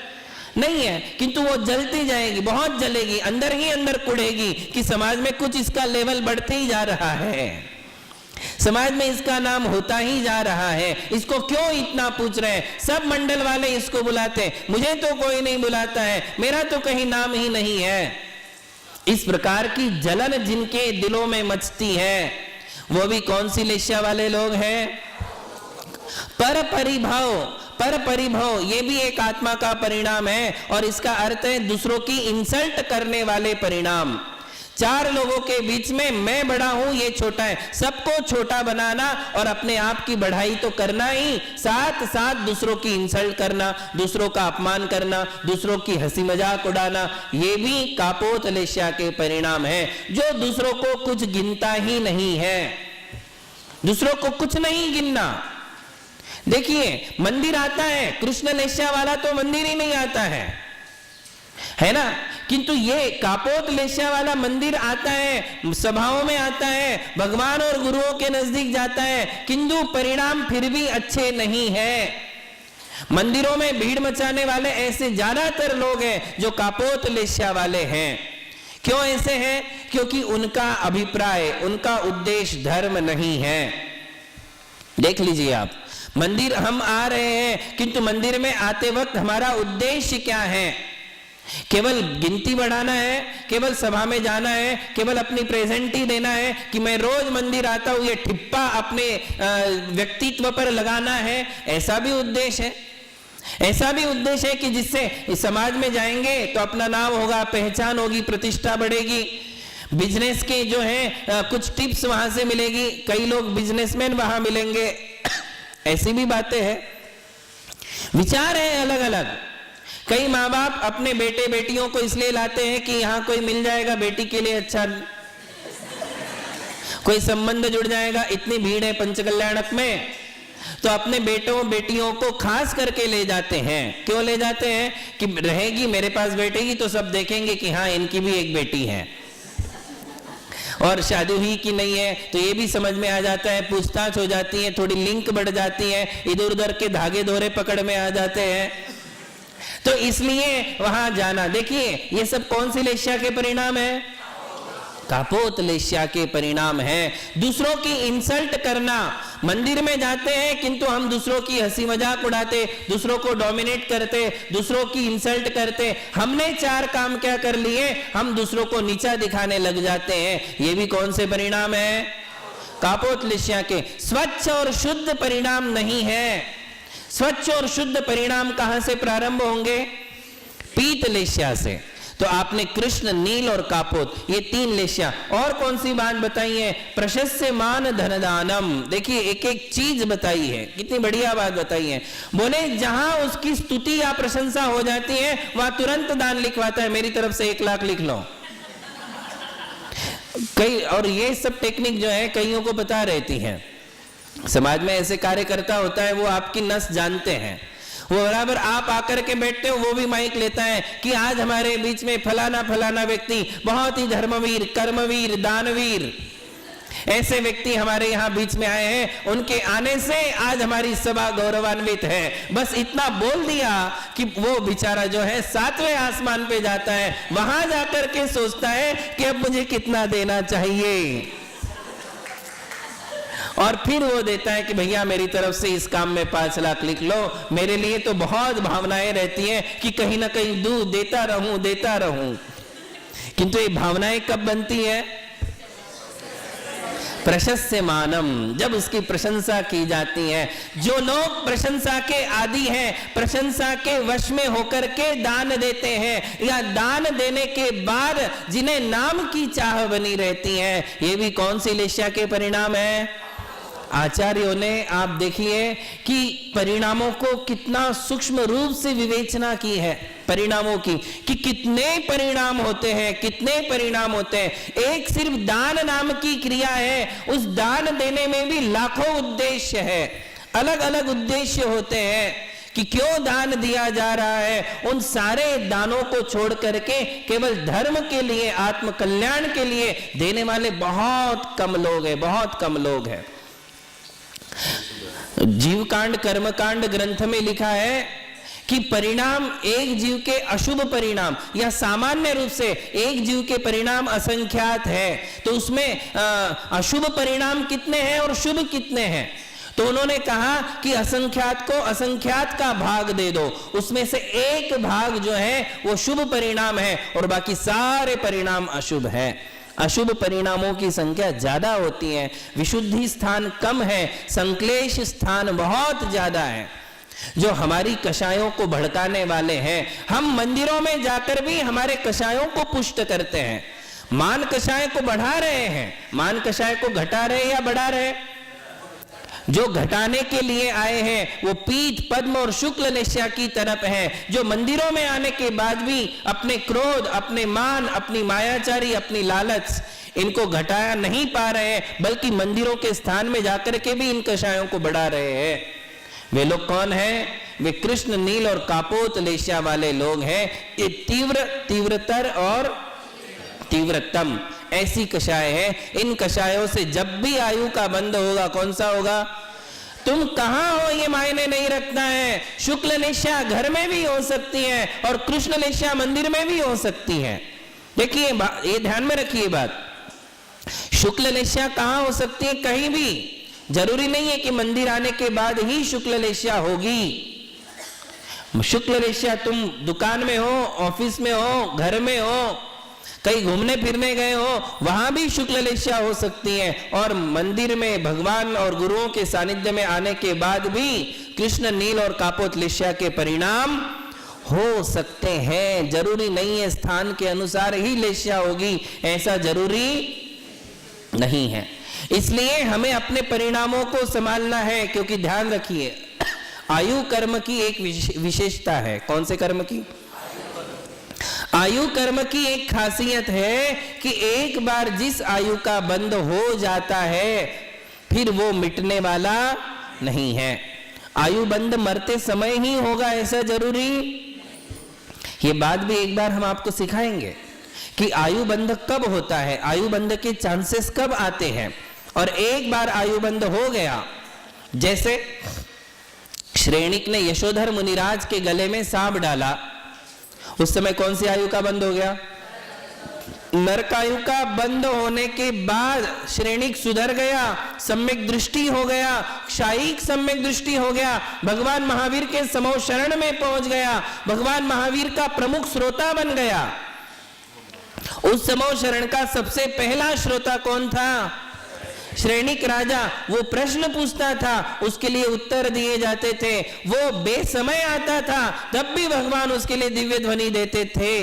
नहीं है, किंतु वो जलती जाएगी, बहुत जलेगी, अंदर ही अंदर कुढ़ेगी कि समाज में कुछ इसका लेवल बढ़ते ही जा रहा है, समाज में इसका नाम होता ही जा रहा है, इसको क्यों इतना पूछ रहे हैं, सब मंडल वाले इसको बुलाते हैं, मुझे तो कोई नहीं बुलाता है, मेरा तो कहीं नाम ही नहीं है। इस प्रकार की जलन जिनके दिलों में मचती है, वो भी कौन सी लेश्या वाले लोग हैं? पर परिभाव, पर परिभव, ये भी एक आत्मा का परिणाम है, और इसका अर्थ है दूसरों की इंसल्ट करने वाले परिणाम। चार लोगों के बीच में मैं बड़ा हूं, ये छोटा है, सबको छोटा बनाना और अपने आप की बढ़ाई तो करना ही, साथ साथ दूसरों की इंसल्ट करना, दूसरों का अपमान करना, दूसरों की हंसी मजाक उड़ाना, ये भी कापोतलेश्या के परिणाम है। जो दूसरों को कुछ गिनता ही नहीं है, दूसरों को कुछ नहीं गिनना। देखिए मंदिर आता है, कृष्ण लेश्या वाला तो मंदिर ही नहीं आता है ना, किंतु ये कापोतलेश्या वाला मंदिर आता है, सभाओं में आता है, भगवान और गुरुओं के नजदीक जाता है, किंतु परिणाम फिर भी अच्छे नहीं है। मंदिरों में भीड़ मचाने वाले ऐसे ज्यादातर लोग हैं जो कापोतलेश्या वाले हैं। क्यों ऐसे हैं? क्योंकि उनका अभिप्राय, उनका उद्देश्य धर्म नहीं है। देख लीजिए आप, मंदिर हम आ रहे हैं, किंतु मंदिर में आते वक्त हमारा उद्देश्य क्या है? केवल गिनती बढ़ाना है, केवल सभा में जाना है, केवल अपनी प्रेजेंटी देना है कि मैं रोज मंदिर आता हूं, ये ठिप्पा अपने व्यक्तित्व पर लगाना है, ऐसा भी उद्देश्य है। ऐसा भी उद्देश्य है कि जिससे समाज में जाएंगे तो अपना नाम होगा, पहचान होगी, प्रतिष्ठा बढ़ेगी, बिजनेस के जो है कुछ टिप्स वहां से मिलेगी, कई लोग बिजनेसमैन वहां मिलेंगे, ऐसी भी बातें हैं। विचार है अलग अलग। कई माँ बाप अपने बेटे बेटियों को इसलिए लाते हैं कि यहां कोई मिल जाएगा बेटी के लिए अच्छा, कोई संबंध जुड़ जाएगा, इतनी भीड़ है पंचकल्याणक में, तो अपने बेटों बेटियों को खास करके ले जाते हैं। क्यों ले जाते हैं? कि रहेगी मेरे पास बैठेगी तो सब देखेंगे कि हाँ इनकी भी एक बेटी है, और शादी हुई कि नहीं है तो ये भी समझ में आ जाता है, पूछताछ हो जाती है, थोड़ी लिंक बढ़ जाती है, इधर उधर के धागे धोरे पकड़ में आ जाते हैं, तो इसलिए वहां जाना। देखिए ये सब कौन सी लेश्या के परिणाम है? कापोतलेश्या के परिणाम है। दूसरों की इंसल्ट करना, मंदिर में जाते हैं किंतु हम दूसरों की हंसी मजाक उड़ाते, दूसरों को डोमिनेट करते, दूसरों की इंसल्ट करते। हमने चार काम क्या कर लिए? हम दूसरों को नीचा दिखाने लग जाते हैं। ये भी कौन से परिणाम है? कापोतलेश्या के। स्वच्छ और शुद्ध परिणाम नहीं है। स्वच्छ और शुद्ध परिणाम कहां से प्रारंभ होंगे? पीतलेश्या से। तो आपने कृष्ण, नील और कापोत, ये तीन लेश्या। और कौन सी बात बताई है? प्रशस्यमान धनदानम। देखिए एक एक चीज बताई है, कितनी बढ़िया बात बताई है। बोले जहां उसकी स्तुति या प्रशंसा हो जाती है वहां तुरंत दान लिखवाता है, मेरी तरफ से 1 लाख लिख लो। कई और ये सब टेक्निक जो है कईयों को पता रहती है। समाज में ऐसे कार्यकर्ता होता है, वो आपकी नस जानते हैं, वो बराबर आप आकर के बैठते हो वो भी माइक लेता है कि आज हमारे बीच में फलाना फलाना व्यक्ति बहुत ही धर्मवीर, कर्मवीर, दानवीर, ऐसे व्यक्ति हमारे यहाँ बीच में आए हैं, उनके आने से आज हमारी सभा गौरवान्वित है। बस इतना बोल दिया कि वो बेचारा जो है 7वें आसमान पे जाता है, वहां जाकर के सोचता है कि अब मुझे कितना देना चाहिए, और फिर वो देता है कि भैया मेरी तरफ से इस काम में 5 लाख लिख लो। मेरे लिए तो बहुत भावनाएं रहती हैं कि कहीं ना कहीं दूं, देता रहूं, किंतु ये भावनाएं कब बनती है? प्रशस्यमानम, जब उसकी प्रशंसा की जाती है। जो लोग प्रशंसा के आदी हैं, प्रशंसा के वश में होकर के दान देते हैं, या दान देने के बाद जिन्हें नाम की चाह बनी रहती है, ये भी कौन सी लेश्या के परिणाम है? आचार्यों ने आप देखिए कि परिणामों को कितना सूक्ष्म रूप से विवेचना की है, परिणामों की, कि कितने परिणाम होते हैं, कितने परिणाम होते हैं। एक सिर्फ दान नाम की क्रिया है, उस दान देने में भी लाखों उद्देश्य है, अलग अलग उद्देश्य होते हैं कि क्यों दान दिया जा रहा है। उन सारे दानों को छोड़ करके केवल धर्म के लिए, आत्म कल्याण के लिए देने वाले बहुत कम लोग हैं, बहुत कम लोग हैं। जीवकांड कर्मकांड ग्रंथ में लिखा है कि परिणाम एक जीव के अशुभ परिणाम या सामान्य रूप से एक जीव के परिणाम असंख्यात है, तो उसमें अशुभ परिणाम कितने हैं और शुभ कितने हैं? तो उन्होंने कहा कि असंख्यात को असंख्यात का भाग दे दो, उसमें से एक भाग जो है वो शुभ परिणाम है और बाकी सारे परिणाम अशुभ है। अशुभ परिणामों की संख्या ज्यादा होती है, विशुद्धि स्थान कम है, संक्लेश स्थान बहुत ज्यादा है। जो हमारी कषायों को भड़काने वाले हैं। हम मंदिरों में जाकर भी हमारे कषायों को पुष्ट करते हैं, मान कषाय को बढ़ा रहे हैं, मान कषाय को घटा रहे या बढ़ा रहे? जो घटाने के लिए आए हैं वो पीत, पद्म और शुक्ल लेस्या की तरफ है, जो मंदिरों में आने के बाद भी अपने क्रोध, अपने मान, अपनी मायाचारी, अपनी लालच, इनको घटाया नहीं पा रहे हैं, बल्कि मंदिरों के स्थान में जाकर के भी इन कषायों को बढ़ा रहे हैं। वे लोग कौन हैं? वे कृष्ण, नील और कापोत लेस्या वाले लोग हैं। ये तीव्र, तीव्रतर और तीव्रतम ऐसी कषाय है। इन कषायों से जब भी आयु का बंध होगा, कौन सा होगा? तुम कहां हो ये मायने नहीं रखता है। शुक्ल लेस्या घर में भी हो सकती है और कृष्ण लेस्या मंदिर में भी हो सकती है। देखिए, ये ध्यान में रखिए बात। शुक्ल लेस्या कहां हो सकती है? कहीं भी। जरूरी नहीं है कि मंदिर आने के बाद ही शुक्ल लेस्या होगी। शुक्ल लेस्या तुम दुकान में हो, ऑफिस में हो, घर में हो, कहीं घूमने फिरने गए हो, वहां भी शुक्ल लेस्या हो सकती है। और मंदिर में भगवान और गुरुओं के सानिध्य में आने के बाद भी कृष्ण, नील और कापोत लेस्या के परिणाम हो सकते हैं। जरूरी नहीं है स्थान के अनुसार ही लेस्या होगी, ऐसा जरूरी नहीं है। इसलिए हमें अपने परिणामों को संभालना है, क्योंकि ध्यान रखिए, आयु कर्म की एक विशेषता है। कौन से कर्म की? आयु कर्म की एक खासियत है कि एक बार जिस आयु का बंध हो जाता है फिर वो मिटने वाला नहीं है। आयु बंध मरते समय ही होगा ऐसा जरूरी? ये बात भी एक बार हम आपको सिखाएंगे कि आयु बंध कब होता है, आयु बंध के चांसेस कब आते हैं। और एक बार आयु बंध हो गया, जैसे श्रेणिक ने यशोधर मुनिराज के गले में सांप डाला, उस समय कौन सी आयु का बंध हो गया? नरकायु का बंध होने के बाद श्रेणिक सुधर गया, सम्यक दृष्टि हो गया, क्षायिक सम्यक दृष्टि हो गया, भगवान महावीर के समो शरण में पहुंच गया, भगवान महावीर का प्रमुख श्रोता बन गया। उस समो शरण का सबसे पहला श्रोता कौन था? श्रेणिक राजा। वो प्रश्न पूछता था, उसके लिए उत्तर दिए जाते थे, वो बेसमय आता था तब भी भगवान उसके लिए दिव्य ध्वनि देते थे।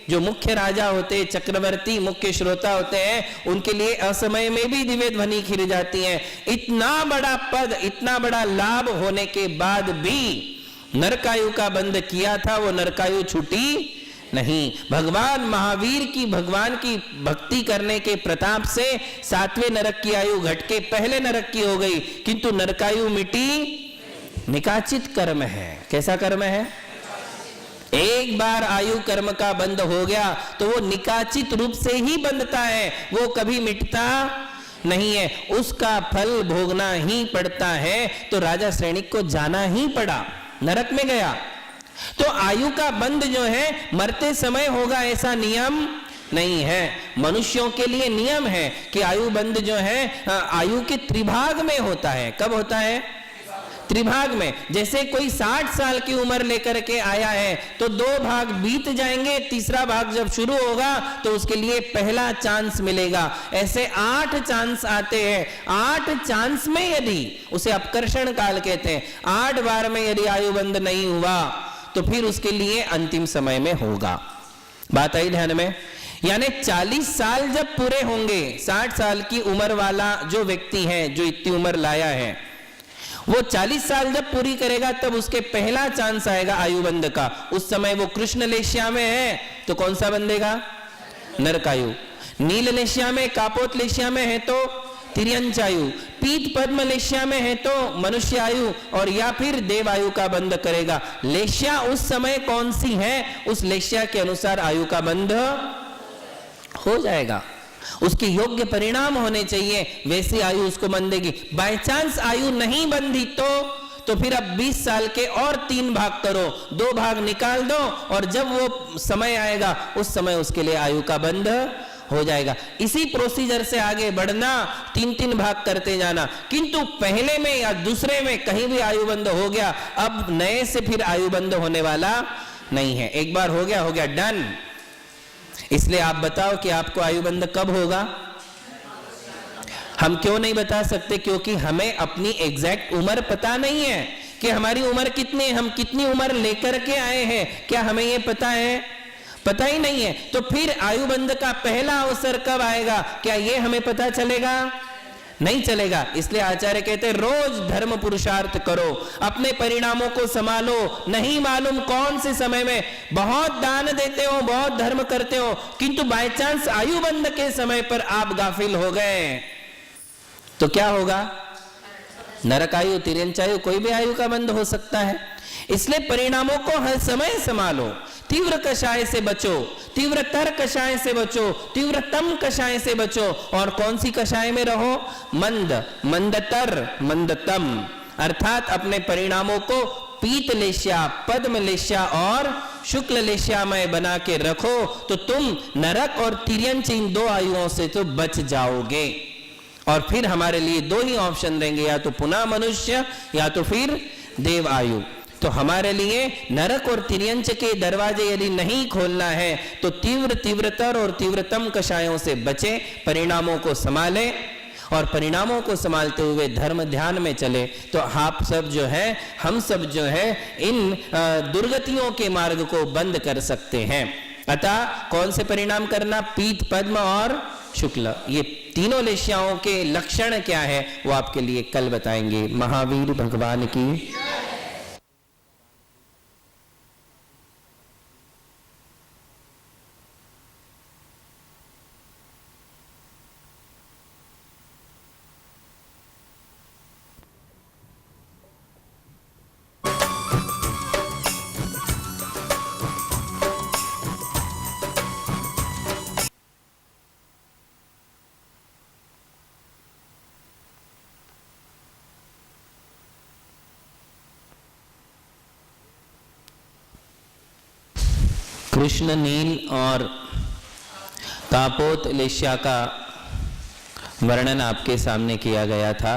जो मुख्य राजा होते, चक्रवर्ती, मुख्य श्रोता होते हैं, उनके लिए असमय में भी दिव्य ध्वनि खिल जाती है। इतना बड़ा पद, इतना बड़ा लाभ होने के बाद भी नरकायु का बंध किया था, वो नरकायु छूटी नहीं। भगवान महावीर की, भगवान की भक्ति करने के प्रताप से 7वें नरक की आयु घट के पहले नरक की हो गई, किंतु नरकायु मिटी। निकाचित कर्म है। कैसा कर्म है? एक बार आयु कर्म का बंध हो गया तो वो निकाचित रूप से ही बंधता है, वो कभी मिटता नहीं है, उसका फल भोगना ही पड़ता है। तो राजा श्रेणिक को जाना ही पड़ा, नरक में गया। तो आयु का बंध जो है मरते समय होगा ऐसा नियम नहीं है। मनुष्यों के लिए नियम है कि आयु बंध जो है आयु के त्रिभाग में होता है। कब होता है? त्रिभाग में। जैसे कोई 60 साल की उम्र लेकर के आया है तो 2 भाग बीत जाएंगे, तीसरा भाग जब शुरू होगा तो उसके लिए पहला चांस मिलेगा। ऐसे 8 चांस आते हैं। 8 चांस में यदि, उसे अपकर्षण काल कहते हैं, 8 बार में यदि आयु बंध नहीं हुआ तो फिर उसके लिए अंतिम समय में होगा। बात आई ध्यान में? यानी 40 साल जब पूरे होंगे, 60 साल की उम्र वाला जो व्यक्ति है, जो इतनी उम्र लाया है, वो 40 साल जब पूरी करेगा तब उसके पहला चांस आएगा आयु बंध का। उस समय वो कृष्ण लेस्या में है तो कौन सा बंधेगा? नरकायु। नील लेस्या में, कापोत लेस्या में है तो तिर्यंचायु, पीत पद्म लेस्या में है तो मनुष्य आयु, और या फिर देवायु का बंध करेगा। लेस्या उस समय कौन सी है, उस लेस्या के अनुसार आयु का बंध हो जाएगा। उसके योग्य परिणाम होने चाहिए, वैसी आयु उसको बंधेगी। बाय चांस आयु नहीं बंधी तो फिर अब 20 साल के और 3 भाग करो, 2 भाग निकाल दो, और जब वो समय आएगा उस समय उसके लिए आयु का बंध हो जाएगा। इसी प्रोसीजर से आगे बढ़ना, 3-3 भाग करते जाना। किंतु पहले में या दूसरे में कहीं भी आयु बंध हो गया, अब नए से फिर आयु बंध होने वाला नहीं है। एक बार हो गया डन। इसलिए आप बताओ कि आपको आयु बंध कब होगा? हम क्यों नहीं बता सकते? क्योंकि हमें अपनी एग्जैक्ट उम्र पता नहीं है। कि हमारी उम्र कितनी है, हम कितनी उम्र लेकर के आए हैं, क्या हमें ये पता है? पता ही नहीं है। तो फिर आयुबंध का पहला अवसर कब आएगा, क्या ये हमें पता चलेगा? नहीं चलेगा। इसलिए आचार्य कहते हैं रोज धर्म पुरुषार्थ करो, अपने परिणामों को संभालो। नहीं मालूम कौन से समय में बहुत दान देते हो, बहुत धर्म करते हो, किंतु बाय चांस आयुबंध के समय पर आप गाफिल हो गए तो क्या होगा? नरक आयु, तिर्यंच आयु, कोई भी आयु का बंध हो सकता है। इसलिए परिणामों को हर समय संभालो। तीव्र कषाय से बचो, तीव्रतर कषाय से बचो, तीव्रतम कषाय से बचो। और कौन सी कषाय में रहो? मंद, मंदतर, मंदतम, अर्थात अपने परिणामों को पीत लेश्या, पद्म लेश्या और शुक्ल लेश्यामय बना के रखो, तो तुम नरक और तिर्यंच इन दो आयुओं से तो बच जाओगे। और फिर हमारे लिए दो ही ऑप्शन रहेंगे, या तो पुनः मनुष्य या तो फिर देव आयु। तो हमारे लिए नरक और तिर्यंच के दरवाजे यदि नहीं खोलना है तो तीव्र, तीव्रतर और तीव्रतम कषायों से बचे, परिणामों को संभाले और परिणामों को संभालते हुए धर्म ध्यान में चले, तो आप सब जो है, हम सब जो है, इन दुर्गतियों के मार्ग को बंद कर सकते हैं। अतः कौन से परिणाम करना? पीत, पद्म और शुक्ल, ये तीनों लेश्याओं के लक्षण क्या है वो आपके लिए कल बताएंगे। महावीर भगवान की कृष्ण नील और कापोत लेश्या का वर्णन आपके सामने किया गया था।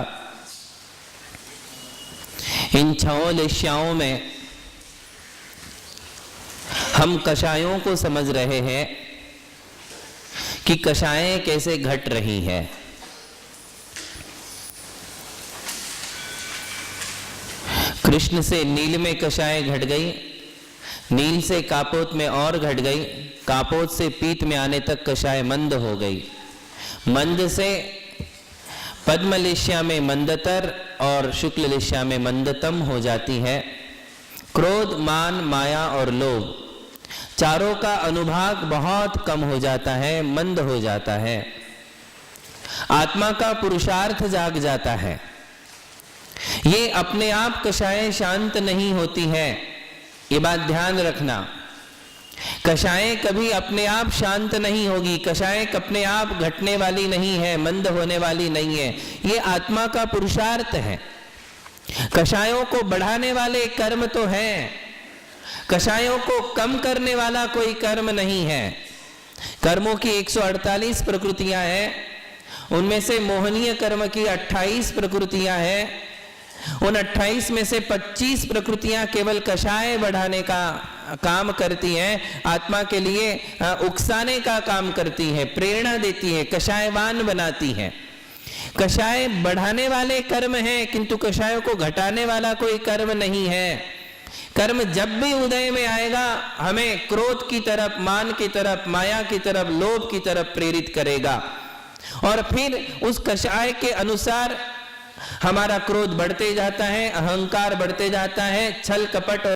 इन छहों लेश्याओं में हम कषायों को समझ रहे हैं कि कषायें कैसे घट रही है। कृष्ण से नील में कषाय घट गई, नील से कापोत में और घट गई, कापोत से पीत में आने तक कषाय मंद हो गई, मंद से पद्म लेश्या में मंदतर और शुक्ल लेश्या में मंदतम हो जाती है। क्रोध, मान, माया और लोभ चारों का अनुभाग बहुत कम हो जाता है, मंद हो जाता है। आत्मा का पुरुषार्थ जाग जाता है। ये अपने आप कषायें शांत नहीं होती है, ये बात ध्यान रखना। कषायें कभी अपने आप शांत नहीं होगी, कषायें अपने आप घटने वाली नहीं है, मंद होने वाली नहीं है। ये आत्मा का पुरुषार्थ है। कषायों को बढ़ाने वाले कर्म तो हैं, कषायों को कम करने वाला कोई कर्म नहीं है। कर्मों की 148 प्रकृतियां हैं, उनमें से मोहनीय कर्म की 28 प्रकृतियां हैं। उन 28 में से 25 प्रकृतियां केवल कषाय बढ़ाने का काम करती हैं, आत्मा के लिए उकसाने का काम करती है, प्रेरणा देती है, कषायवान बनाती है। कषाय बढ़ाने वाले कर्म हैं, किंतु कषायों को घटाने वाला कोई कर्म नहीं है। कर्म जब भी उदय में आएगा हमें क्रोध की तरफ, मान की तरफ, माया की तरफ, लोभ की तरफ प्रेरित करेगा, और फिर उस कषाय के अनुसार हमारा क्रोध बढ़ते जाता है, अहंकार बढ़ते जाता है, छल कपट और